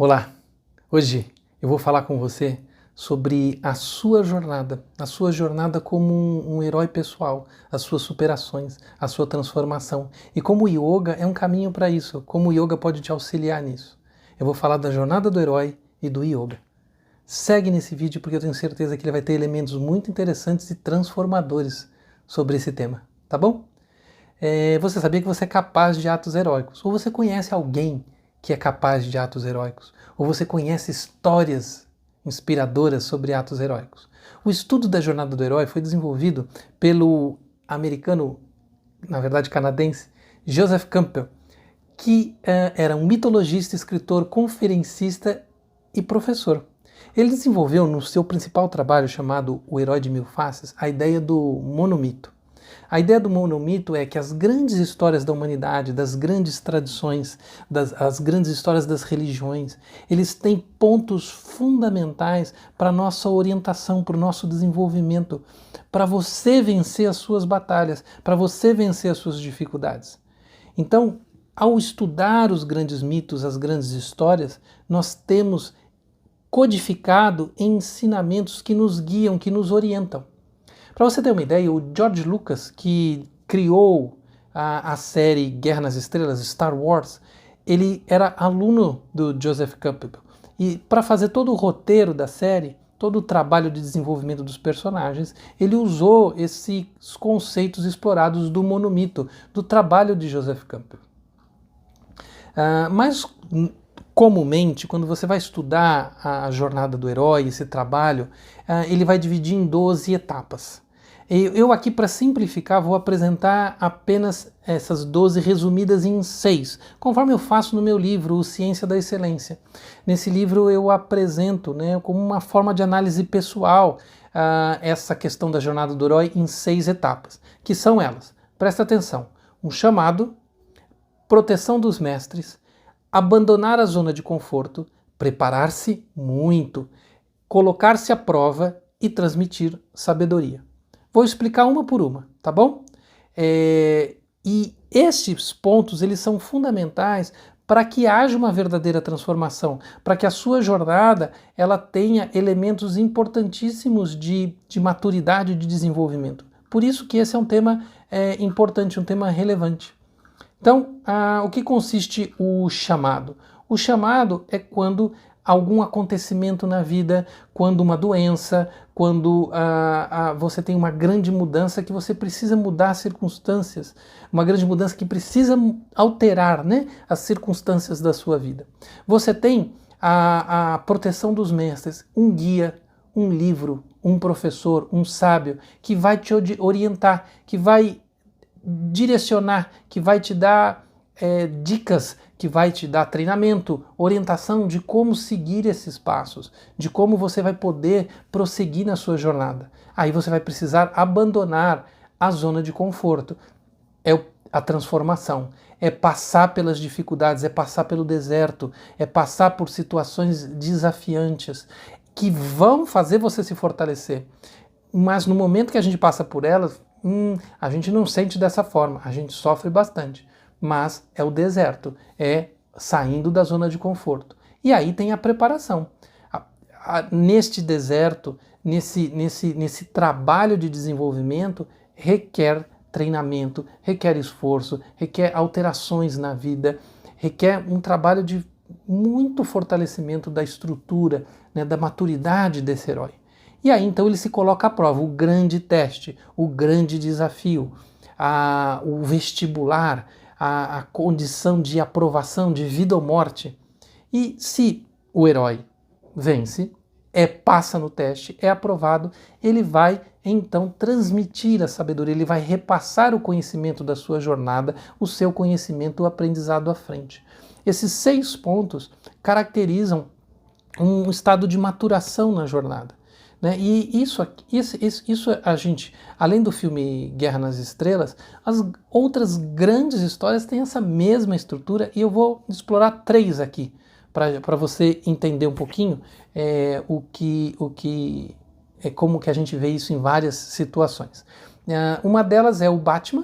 Olá, hoje eu vou falar com você sobre a sua jornada como um herói pessoal, as suas superações, a sua transformação e como o yoga é um caminho para isso, como o yoga pode te auxiliar nisso. Eu vou falar da jornada do herói e do yoga. Segue nesse vídeo porque eu tenho certeza que ele vai ter elementos muito interessantes e transformadores sobre esse tema, tá bom? Você sabia que você é capaz de atos heróicos? Ou você conhece alguém que é capaz de atos heróicos? Ou você conhece histórias inspiradoras sobre atos heróicos? O estudo da jornada do herói foi desenvolvido pelo americano, na verdade canadense, Joseph Campbell, que era um mitologista, escritor, conferencista e professor. Ele desenvolveu no seu principal trabalho, chamado O Herói de Mil Faces, a ideia do monomito. A ideia do monomito é que as grandes histórias da humanidade, das grandes tradições, as grandes histórias das religiões, eles têm pontos fundamentais para a nossa orientação, para o nosso desenvolvimento, para você vencer as suas batalhas, para você vencer as suas dificuldades. Então, ao estudar os grandes mitos, as grandes histórias, nós temos codificado ensinamentos que nos guiam, que nos orientam. Para você ter uma ideia, o George Lucas, que criou a série Guerra nas Estrelas, Star Wars, ele era aluno do Joseph Campbell. E para fazer todo o roteiro da série, todo o trabalho de desenvolvimento dos personagens, ele usou esses conceitos explorados do monomito, do trabalho de Joseph Campbell. Mas comumente, quando você vai estudar a jornada do herói, esse trabalho, ele vai dividir em 12 etapas. Eu aqui, para simplificar, vou apresentar apenas essas 12 resumidas em 6, conforme eu faço no meu livro, O Ciência da Excelência. Nesse livro eu apresento, como uma forma de análise pessoal, essa questão da jornada do herói em 6 etapas, que são elas. Presta atenção: um chamado, proteção dos mestres, abandonar a zona de conforto, preparar-se muito, colocar-se à prova e transmitir sabedoria. Vou explicar uma por uma, tá bom? E estes pontos, eles são fundamentais para que haja uma verdadeira transformação, para que a sua jornada ela tenha elementos importantíssimos de maturidade e de desenvolvimento. Por isso que esse é um tema importante, um tema relevante. Então, o que consiste o chamado? O chamado é quando algum acontecimento na vida, quando uma doença, quando você tem uma grande mudança que você precisa mudar as circunstâncias, uma grande mudança que precisa alterar, as circunstâncias da sua vida. Você tem a proteção dos mestres, um guia, um livro, um professor, um sábio, que vai te orientar, que vai direcionar, que vai te dar dicas, que vai te dar treinamento, orientação de como seguir esses passos, de como você vai poder prosseguir na sua jornada. Aí você vai precisar abandonar a zona de conforto. É a transformação, é passar pelas dificuldades, é passar pelo deserto, é passar por situações desafiantes que vão fazer você se fortalecer. Mas no momento que a gente passa por elas, a gente não sente dessa forma, a gente sofre bastante, mas é o deserto, é saindo da zona de conforto. E aí tem a preparação. Neste deserto, nesse trabalho de desenvolvimento, requer treinamento, requer esforço, requer alterações na vida, requer um trabalho de muito fortalecimento da estrutura, da maturidade desse herói. E aí então ele se coloca à prova, o grande teste, o grande desafio, o vestibular, a condição de aprovação, de vida ou morte. E se o herói vence, passa no teste, é aprovado, ele vai então transmitir a sabedoria, ele vai repassar o conhecimento da sua jornada, o seu conhecimento, o aprendizado à frente. Esses 6 pontos caracterizam um estado de maturação na jornada. E isso a gente, além do filme Guerra nas Estrelas, as outras grandes histórias têm essa mesma estrutura e eu vou explorar 3 aqui, para você entender um pouquinho como que a gente vê isso em várias situações. Uma delas é o Batman,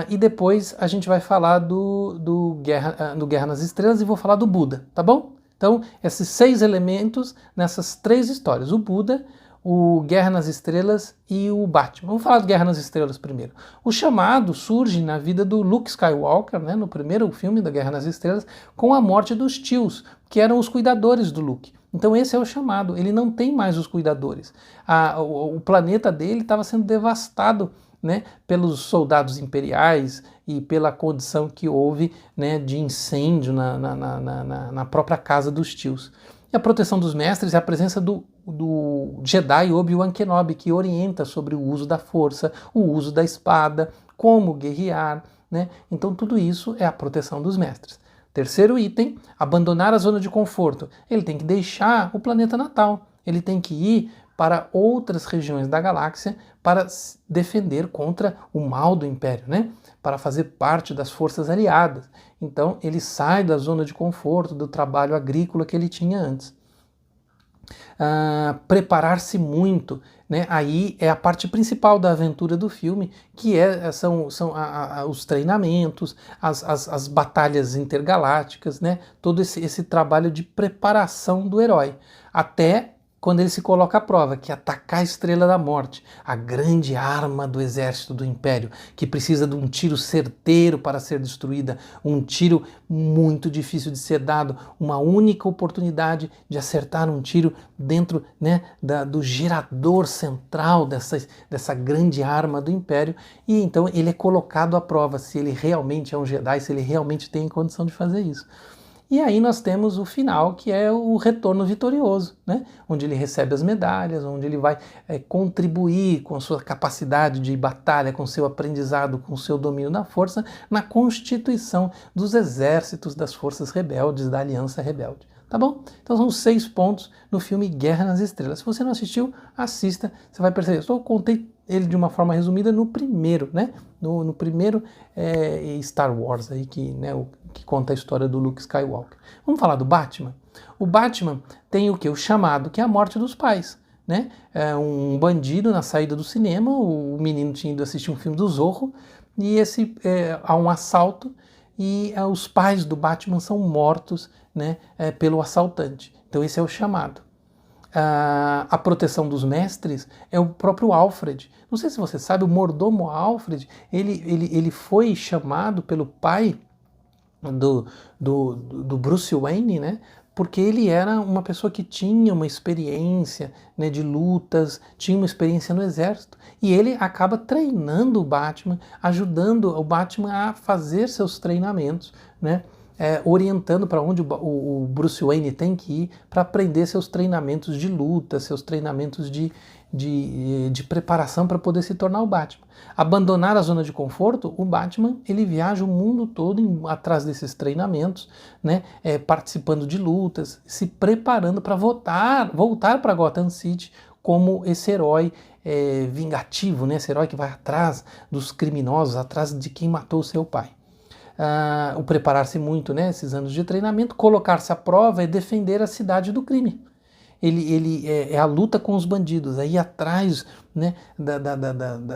e depois a gente vai falar do Guerra nas Estrelas e vou falar do Buda, tá bom? Então, esses 6 elementos nessas 3 histórias, o Buda, o Guerra nas Estrelas e o Batman. Vamos falar de Guerra nas Estrelas primeiro. O chamado surge na vida do Luke Skywalker, né, no primeiro filme da Guerra nas Estrelas, com a morte dos tios, que eram os cuidadores do Luke. Então esse é o chamado, ele não tem mais os cuidadores. O planeta dele estava sendo devastado, né, pelos soldados imperiais e pela condição que houve, né, de incêndio na própria casa dos tios. E a proteção dos mestres é a presença do Jedi Obi-Wan Kenobi, que orienta sobre o uso da força, o uso da espada, como guerrear, né? Então tudo isso é a proteção dos mestres. Terceiro item, abandonar a zona de conforto. Ele tem que deixar o planeta natal, ele tem que ir para outras regiões da galáxia para defender contra o mal do Império, né? Para fazer parte das forças aliadas. Então ele sai da zona de conforto, do trabalho agrícola que ele tinha antes. Preparar-se muito, né? Aí é a parte principal da aventura do filme, que são os treinamentos, as batalhas intergalácticas, né? Todo esse trabalho de preparação do herói, até quando ele se coloca à prova, que é atacar a Estrela da Morte, a grande arma do exército do Império, que precisa de um tiro certeiro para ser destruída, um tiro muito difícil de ser dado, uma única oportunidade de acertar um tiro dentro, né, do gerador central dessa grande arma do Império, e então ele é colocado à prova se ele realmente é um Jedi, se ele realmente tem condição de fazer isso. E aí nós temos o final, que é o retorno vitorioso, né? Onde ele recebe as medalhas, onde ele vai contribuir com sua capacidade de batalha, com seu aprendizado, com seu domínio da força, na constituição dos exércitos das forças rebeldes, da Aliança Rebelde. Tá bom? Então são 6 pontos no filme Guerra nas Estrelas. Se você não assistiu, assista, você vai perceber. Eu só contei ele de uma forma resumida no primeiro, né? No primeiro Star Wars aí, que conta a história do Luke Skywalker. Vamos falar do Batman? O Batman tem o que? O chamado, que é a morte dos pais, né? Um bandido na saída do cinema, o menino tinha ido assistir um filme do Zorro, e há um assalto, e os pais do Batman são mortos, né, pelo assaltante. Então esse é o chamado. A proteção dos mestres é o próprio Alfred. Não sei se você sabe, o mordomo Alfred, ele foi chamado pelo pai do Bruce Wayne, né, porque ele era uma pessoa que tinha uma experiência, né, de lutas, tinha uma experiência no exército, e ele acaba treinando o Batman, ajudando o Batman a fazer seus treinamentos, né, orientando para onde o Bruce Wayne tem que ir para aprender seus treinamentos de luta, seus treinamentos de preparação para poder se tornar o Batman. Abandonar a zona de conforto, o Batman ele viaja o mundo todo atrás desses treinamentos, né, participando de lutas, se preparando para voltar para Gotham City como esse herói vingativo, né, esse herói que vai atrás dos criminosos, atrás de quem matou o seu pai. O preparar-se muito, né, esses anos de treinamento, colocar-se à prova e defender a cidade do crime. Ele é a luta com os bandidos, aí atrás, né,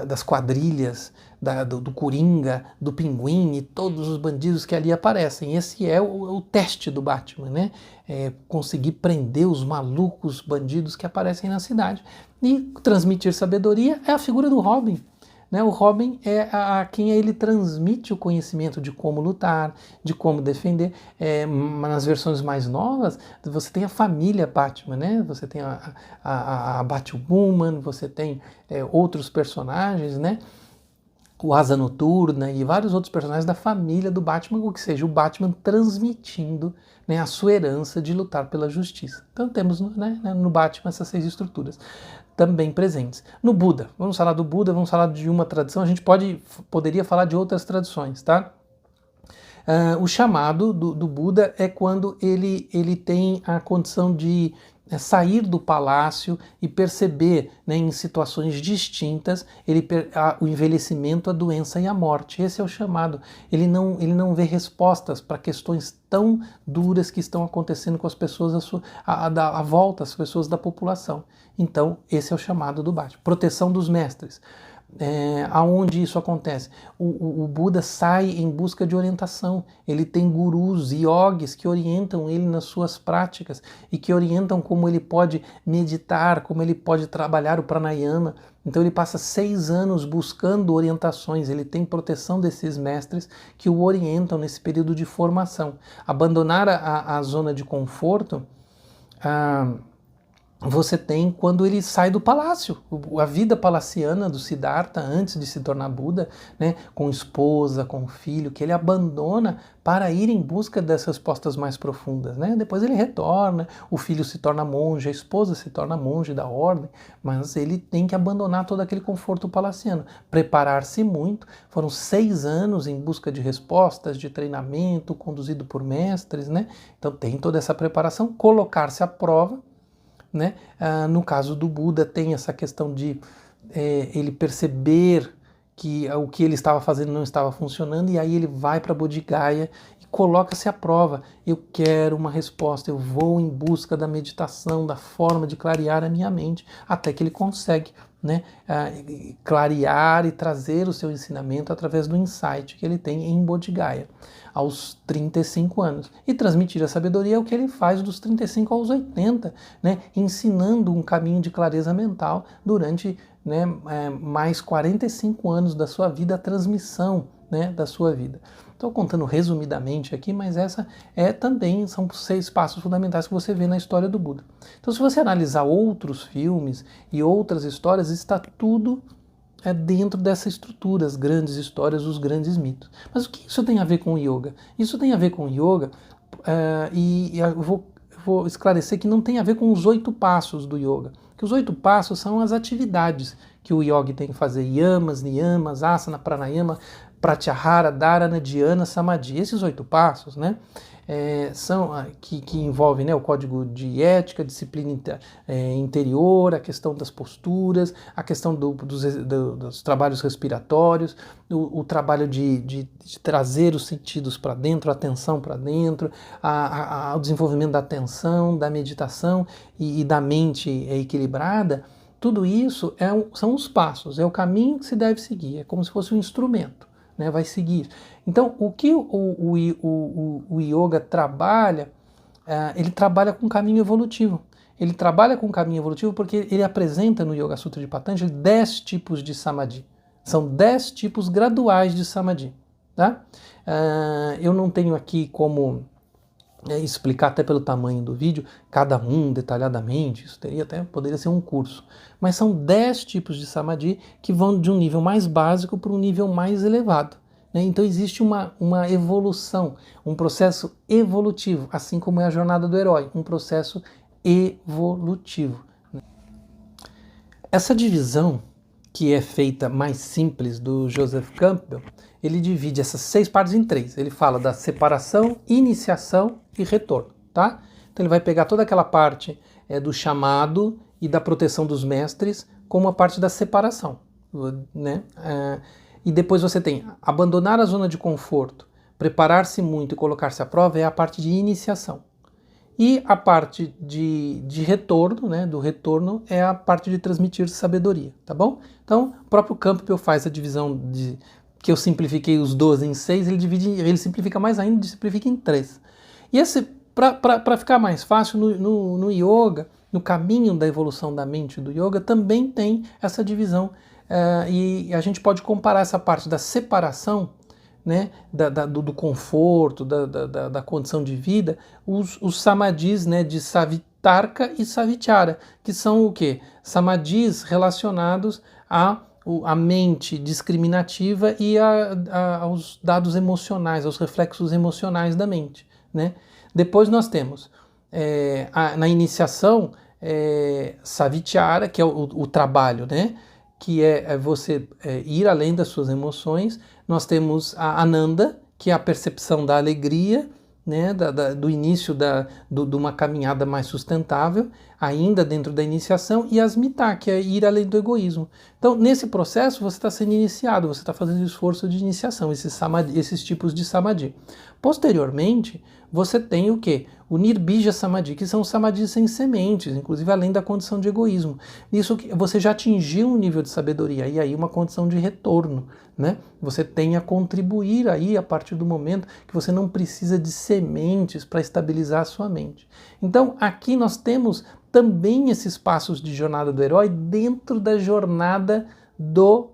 das quadrilhas, do Coringa, do Pinguim e todos os bandidos que ali aparecem. Esse é o teste do Batman, né? Conseguir prender os malucos bandidos que aparecem na cidade. E transmitir sabedoria é a figura do Robin. Né, o Robin é a quem ele transmite o conhecimento de como lutar, de como defender. Nas versões mais novas, você tem a família Batman, né? Você tem a Batwoman, você tem outros personagens, né? O Asa Noturna e vários outros personagens da família do Batman, ou que seja, o Batman transmitindo, né, a sua herança de lutar pela justiça. Então temos, né, no Batman essas 6 estruturas também presentes. No Buda, vamos falar do Buda, vamos falar de uma tradição, a gente poderia falar de outras tradições, tá? O chamado do Buda é quando ele tem a condição de sair do palácio e perceber, né, em situações distintas o envelhecimento, a doença e a morte. Esse é o chamado. Ele não vê respostas para questões tão duras que estão acontecendo com as pessoas à volta, as pessoas da população. Então, esse é o chamado do Batman. Proteção dos mestres. Aonde isso acontece? O Buda sai em busca de orientação. Ele tem gurus, yogis que orientam ele nas suas práticas e que orientam como ele pode meditar, como ele pode trabalhar o pranayama. Então ele passa 6 anos buscando orientações, ele tem proteção desses mestres que o orientam nesse período de formação. Abandonar a zona de conforto você tem quando ele sai do palácio, a vida palaciana do Siddhartha antes de se tornar Buda, né, com esposa, com filho, que ele abandona para ir em busca dessas respostas mais profundas, né? Depois ele retorna, o filho se torna monge, a esposa se torna monge da ordem, mas ele tem que abandonar todo aquele conforto palaciano, preparar-se muito. Foram 6 anos em busca de respostas, de treinamento, conduzido por mestres, né? Então tem toda essa preparação, colocar-se à prova. Né? No caso do Buda tem essa questão de ele perceber que o que ele estava fazendo não estava funcionando, e aí ele vai para Bodhigaya e coloca-se à prova. Eu quero uma resposta, eu vou em busca da meditação, da forma de clarear a minha mente, até que ele consegue, né, clarear e trazer o seu ensinamento através do insight que ele tem em Bodhigaya aos 35 anos. E transmitir a sabedoria é o que ele faz dos 35 aos 80, né, ensinando um caminho de clareza mental durante, né, mais 45 anos da sua vida, a transmissão, né, da sua vida. Estou contando resumidamente aqui, mas essa também são 6 passos fundamentais que você vê na história do Buda. Então, se você analisar outros filmes e outras histórias, está tudo dentro dessa estrutura, as grandes histórias, os grandes mitos. Mas o que isso tem a ver com yoga? Isso tem a ver com yoga e eu vou esclarecer que não tem a ver com os 8 passos do yoga. Que os 8 passos são as atividades que o yogi tem que fazer: yamas, niyamas, asana, pranayama, pratyahara, dharana, dhyana, samadhi. Esses 8 passos, né, são que envolvem, né, o código de ética, disciplina interior, a questão das posturas, a questão dos trabalhos respiratórios, o trabalho de trazer os sentidos para dentro, a atenção para dentro, o desenvolvimento da atenção, da meditação e da mente equilibrada. Tudo isso são os passos, é o caminho que se deve seguir, é como se fosse um instrumento, né, vai seguir. Então, o que o yoga trabalha, ele trabalha com caminho evolutivo. Ele trabalha com caminho evolutivo porque ele apresenta no Yoga Sutra de Patanjali 10 tipos de samadhi. São 10 tipos graduais de samadhi. Tá? Eu não tenho aqui como explicar, até pelo tamanho do vídeo, cada um detalhadamente, isso poderia ser um curso. Mas são 10 tipos de samadhi que vão de um nível mais básico para um nível mais elevado. Né? Então existe uma evolução, um processo evolutivo, assim como é a jornada do herói, um processo evolutivo. Essa divisão, que é feita mais simples, do Joseph Campbell, ele divide essas 6 partes em 3. Ele fala da separação, iniciação e retorno. Tá? Então ele vai pegar toda aquela parte do chamado e da proteção dos mestres como a parte da separação. Né? E depois você tem abandonar a zona de conforto, preparar-se muito e colocar-se à prova, é a parte de iniciação. E a parte de retorno, né, do retorno, é a parte de transmitir sabedoria, tá bom? Então, o próprio Campbell faz a divisão que eu simplifiquei os 12 em 6, ele simplifica mais ainda, simplifica em 3. E para ficar mais fácil, no yoga, no caminho da evolução da mente do yoga, também tem essa divisão, e a gente pode comparar essa parte da separação, né, do conforto, da condição de vida, os samadhis, né, de Savitarka e Savichara, que são o quê? Samadhis relacionados à mente discriminativa e aos dados emocionais, aos reflexos emocionais da mente. Né? Depois nós temos, na iniciação, Savichara, que é o trabalho, né? Que é você ir além das suas emoções. Nós temos a Ananda, que é a percepção da alegria, né, do início de uma caminhada mais sustentável, ainda dentro da iniciação, e a Asmita, que é ir além do egoísmo. Então, nesse processo, você está sendo iniciado, você está fazendo esforço de iniciação, esses tipos de samadhi. Posteriormente, você tem o quê? O Nirbija Samadhi, que são os samadhis sem sementes, inclusive além da condição de egoísmo. Isso que você já atingiu um nível de sabedoria, e aí uma condição de retorno, né? Você tem a contribuir aí a partir do momento que você não precisa de sementes para estabilizar a sua mente. Então, aqui nós temos também esses passos de jornada do herói dentro da jornada do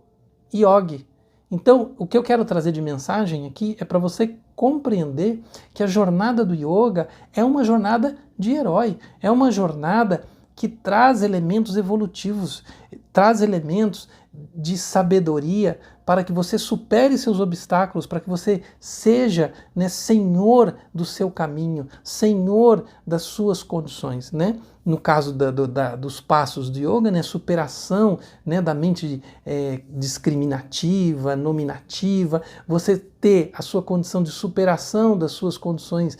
yogi. Então, o que eu quero trazer de mensagem aqui é para você compreender que a jornada do yoga é uma jornada de herói, é uma jornada que traz elementos evolutivos, traz elementos de sabedoria para que você supere seus obstáculos, para que você seja, né, senhor do seu caminho, senhor das suas condições, né? No caso dos passos de yoga, né, superação, né, da mente discriminativa, nominativa, você ter a sua condição de superação das suas condições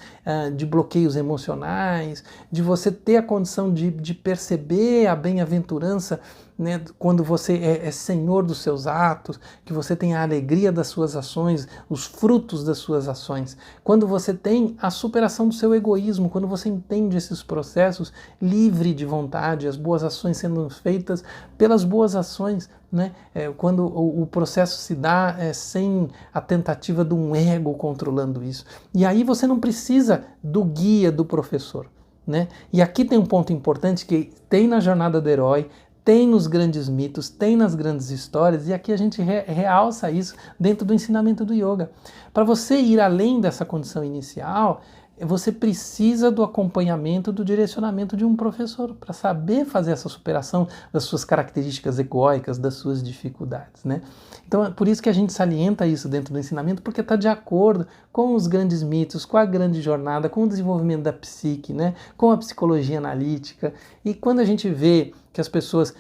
de bloqueios emocionais, de você ter a condição de perceber a bem-aventurança, né, quando você é senhor dos seus atos, que você tem a alegria das suas ações, os frutos das suas ações. Quando você tem a superação do seu egoísmo, quando você entende esses processos livre de vontade, as boas ações sendo feitas pelas boas ações, né? Quando o processo se dá sem a tentativa de um ego controlando isso. E aí você não precisa do guia do professor, né? E aqui tem um ponto importante que tem na jornada do herói, tem nos grandes mitos, tem nas grandes histórias, e aqui a gente realça isso dentro do ensinamento do yoga. Para você ir além dessa condição inicial, você precisa do acompanhamento, do direcionamento de um professor para saber fazer essa superação das suas características egóicas, das suas dificuldades, né? Então é por isso que a gente salienta isso dentro do ensinamento, porque está de acordo com os grandes mitos, com a grande jornada, com o desenvolvimento da psique, né? Com a psicologia analítica. E quando a gente vê que as pessoas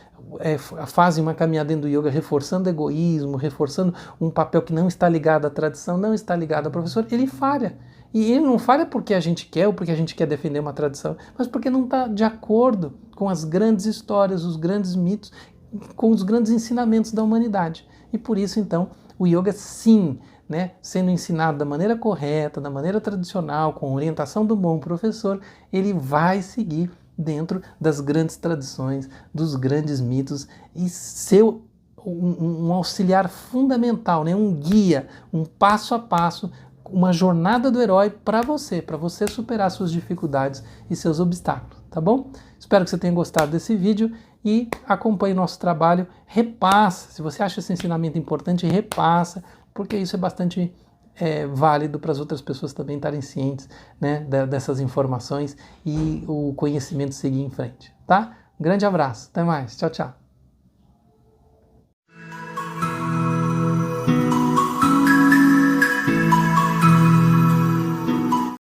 fazem uma caminhada dentro do yoga reforçando egoísmo, reforçando um papel que não está ligado à tradição, não está ligado ao professor, ele falha. E ele não falha porque a gente quer ou porque a gente quer defender uma tradição, mas porque não está de acordo com as grandes histórias, os grandes mitos, com os grandes ensinamentos da humanidade. E por isso, então, o yoga, sim, né, sendo ensinado da maneira correta, da maneira tradicional, com orientação do bom professor, ele vai seguir dentro das grandes tradições, dos grandes mitos e ser um auxiliar fundamental, né, um guia, um passo a passo, uma jornada do herói para você superar suas dificuldades e seus obstáculos, tá bom? Espero que você tenha gostado desse vídeo e acompanhe nosso trabalho, repassa, se você acha esse ensinamento importante, repassa, porque isso é bastante válido para as outras pessoas também estarem cientes, né, dessas informações e o conhecimento seguir em frente, tá? Um grande abraço, até mais, tchau, tchau.